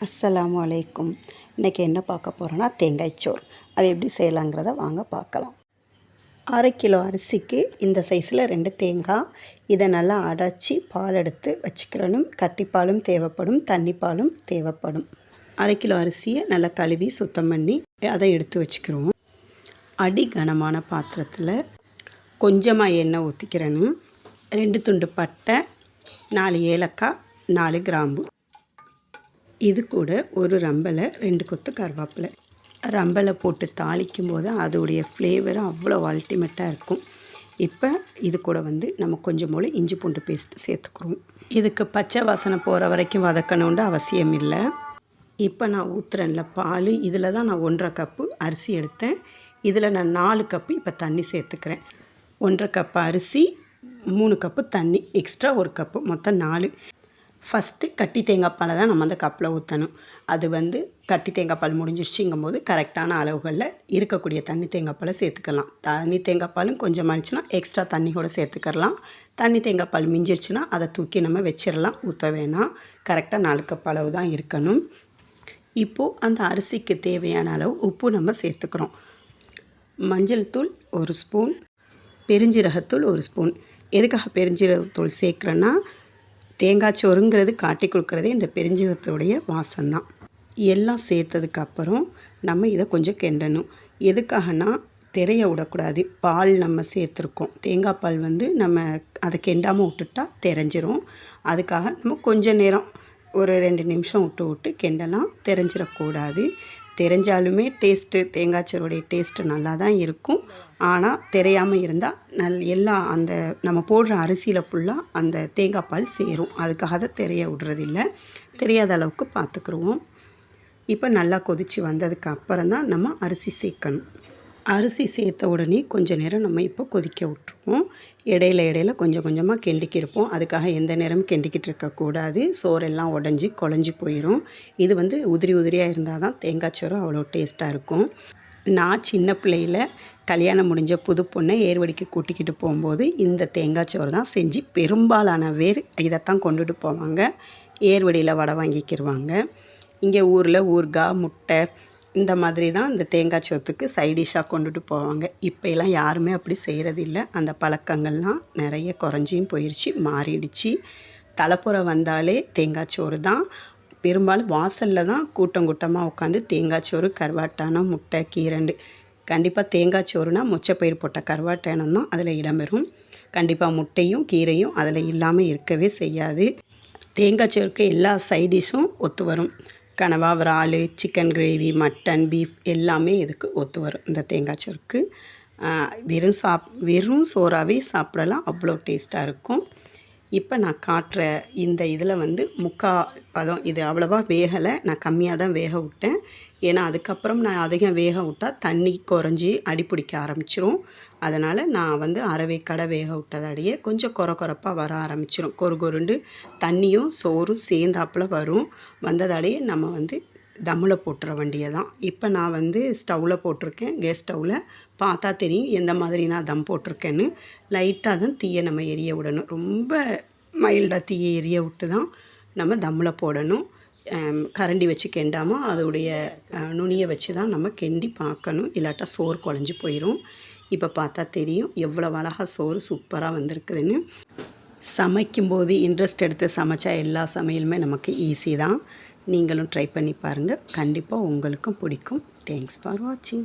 அஸ்ஸலாமு அலைக்கும். இன்றைக்கி என்ன பார்க்க போகிறோன்னா தேங்காய் சோறு. அது எப்படி செய்யலாங்கிறத வாங்க பார்க்கலாம். 1/2 கிலோ அரிசிக்கு இந்த சைஸில் 2 தேங்காய். இதை நல்லா அரைச்சி பால் எடுத்து வச்சுக்கிறணும். கட்டிப்பாலும் தேவைப்படும், தண்ணிப்பாலும் தேவைப்படும். 1/2 கிலோ அரிசியை நல்லா கழுவி சுத்தம் பண்ணி அதை எடுத்து வச்சுக்கிறோம். அடி கனமான பாத்திரத்தில் கொஞ்சமாக எண்ணெய் ஊற்றிக்கிறேன்னு 2 துண்டு பட்டை, 4 ஏலக்காய், 4 கிராம்பு. இது கூட ஒரு ரம்பலை, 2 கொத்து கருவேப்பிலை. ரம்பலை போட்டு தாளிக்கும் போது அதோடைய ஃப்ளேவர் அவ்வளோ அல்டிமேட்டாக இருக்கும். இப்போ இது கூட நம்ம கொஞ்சம் போல் இஞ்சி பூண்டு பேஸ்ட் சேர்த்துக்கிறோம். இதுக்கு பச்சை வாசனை போகிற வரைக்கும் வதக்கணுன்ற அவசியம் இல்லை. இப்போ நான் ஊற்றுறேன்ல பால், இதில் தான் நான் 1.5 கப்பு அரிசி எடுத்தேன். இதில் நான் 4 கப்பு இப்போ தண்ணி சேர்த்துக்கிறேன். 1.5 கப்பு அரிசி, 3 கப்பு தண்ணி, எக்ஸ்ட்ரா 1 கப்பு, மொத்தம் 4. ஃபஸ்ட்டு கட்டி தேங்காய் பாலை தான் நம்ம அந்த கப்பில் ஊற்றணும். அது கட்டி தேங்காய் பால் முடிஞ்சிருச்சுங்கும் போது கரெக்டான அளவுகளில் இருக்கக்கூடிய தண்ணி தேங்காய் பாலை சேர்த்துக்கலாம். தண்ணி தேங்காய் பாலும் கொஞ்சம் ஆயிடுச்சுன்னா எக்ஸ்ட்ரா தண்ணி கூட சேர்த்துக்கலாம். தண்ணி தேங்காய் பால் மிஞ்சிருச்சுன்னா அதை தூக்கி நம்ம வச்சிடலாம், ஊற்ற வேணாம். கரெக்டாக 4 கப் அளவு தான் இருக்கணும். இப்போது அந்த அரிசிக்கு தேவையான அளவு உப்பு நம்ம சேர்த்துக்கிறோம். மஞ்சள் தூள் 1 ஸ்பூன், பெருஞ்சீரகத்தூள் 1 ஸ்பூன். எதுக்காக பெருஞ்சீரகத்தூள் சேர்க்குறேன்னா, தேங்காய் சோறுங்கிறது காட்டி கொடுக்குறதே இந்த பெருஞ்சீரகத்தோடைய வாசம்தான். எல்லாம் சேர்த்ததுக்கப்புறம் நம்ம இதை கொஞ்சம் கிண்டணும். எதுக்காகனா திரைய விடக்கூடாது. பால் நம்ம சேர்த்துருக்கோம். தேங்காய் பால் நம்ம அதை கிண்டாமல் விட்டுட்டா தெரிஞ்சிரும். அதுக்காக நம்ம கொஞ்சம் நேரம் ஒரு 2 நிமிஷம் விட்டு கிண்டலாம். தெரிஞ்சிடக்கூடாது. தெரிஞ்சாலுமே டேஸ்ட்டு, தேங்காய் சோறுடைய டேஸ்ட்டு நல்லா தான் இருக்கும். ஆனால் தெரியாமல் இருந்தால் எல்லாம் அந்த நம்ம போடுற அரிசியில் ஃபுல்லாக அந்த தேங்காய் பால் சேரும். அதுக்காக தான் தெரிய விடுறதில்ல. தெரியாத அளவுக்கு பார்த்துக்குருவோம். இப்போ நல்லா கொதித்து வந்ததுக்கு அப்புறம் தான் நம்ம அரிசி சேர்க்கணும். அரிசி சேர்த்த உடனே கொஞ்சம் நேரம் நம்ம இப்போ கொதிக்க விட்டுருவோம். இடையில கொஞ்சம் கொஞ்சமாக கிண்டிக்கிருப்போம். அதுக்காக எந்த நேரமும் கிண்டிக்கிட்டு இருக்கக்கூடாது. சோறெல்லாம் உடஞ்சி குழஞ்சி போயிடும். இது உதிரி உதிரியாக இருந்தால் தான் தேங்காய் சோறு அவ்வளோ டேஸ்ட்டாக இருக்கும். நான் சின்ன பிள்ளையில் கல்யாணம் முடிஞ்ச புது பொண்ணை ஏர்வடிக்கு கூட்டிக்கிட்டு போகும்போது இந்த தேங்காய் சோறு தான் செஞ்சு பெரும்பாலான பேர் இதைத்தான் கொண்டுட்டு போவாங்க. ஏர்வடியில் வடை வாங்கிக்கிடுவாங்க. இங்கே ஊரில் ஊறுகாய், முட்டை இந்த மாதிரி தான் இந்த தேங்காய் சோத்துக்கு சைடிஷ்ஷாக கொண்டுட்டு போவாங்க. இப்போலாம் யாருமே அப்படி செய்கிறதில்ல. அந்த பழக்கங்கள்லாம் நிறைய குறைஞ்சியும் போயிடுச்சு, மாறிடுச்சு. தலைப்புற வந்தாலே தேங்காய் சோறு தான். பெரும்பாலும் வாசலில் தான் கூட்டமாக உட்காந்து தேங்காய் சோறு, கருவாட்டானம், முட்டை, கீரண்டு. கண்டிப்பாக தேங்காய் சோறுனா மொச்சப்பயிர் போட்ட கருவாட்டானம் தான் அதில் இடம்பெறும். கண்டிப்பாக முட்டையும் கீரையும் அதில் இல்லாமல் இருக்கவே செய்யாது. தேங்காய் சோறுக்கு எல்லா சைடிஷ்ஷும் ஒத்து வரும். கனவா, விரால், சிக்கன் கிரேவி, மட்டன், பீஃப் எல்லாமே இதுக்கு ஒத்து வரும். இந்த தேங்காய் சோறுக்கு வெறும் சோறாகவே சாப்பிடலாம், அவ்வளோ டேஸ்ட்டாக இருக்கும். இப்போ நான் காட்டுற இந்த இதில் 3/4 பதம். இது அவ்வளோவா வேகலை, நான் கம்மியாக தான் வேக விட்டேன். ஏன்னா அதுக்கப்புறம் நான் அதிகம் வேக விட்டால் தண்ணி குறைஞ்சி அடிப்பிடிக்க ஆரம்பிச்சிரும். அதனால் நான் அரைவேக்காடை வேக விட்டதாலேயே கொஞ்சம் கொரப்பாக வர ஆரம்பிச்சிடும். கொருண்டு தண்ணியும் சோறும் சேர்ந்தாப்பில் வரும். வந்ததாலேயே நம்ம தம்மில் போட்டுற வேண்டியதான். இப்போ நான் ஸ்டவ்வில் போட்டிருக்கேன். கேஸ் ஸ்டவ்வில் பார்த்தா தெரியும் எந்த மாதிரி நான் தம் போட்டிருக்கேன்னு. லைட்டாக தான் தீயை நம்ம எரிய விடணும். ரொம்ப மைல்டாக தீயை எரிய விட்டு தான் நம்ம தம்மில் போடணும். கரண்டி வச்சு கிண்டாமல் அதோடைய நுனியை வச்சு தான் நம்ம கிண்டி பார்க்கணும். இல்லாட்டா சோறு குழஞ்சி போயிடும். இப்போ பார்த்தா தெரியும் எவ்வளோ அழகாக சோறு சூப்பராக வந்திருக்குதுன்னு. சமைக்கும்போது இன்ட்ரெஸ்ட் எடுத்து சமைச்சா எல்லா சமையலுமே நமக்கு ஈஸி தான். நீங்களும் ட்ரை பண்ணி பாருங்கள். கண்டிப்பாக உங்களுக்கும் பிடிக்கும். தேங்க்ஸ் ஃபார் வாட்சிங்.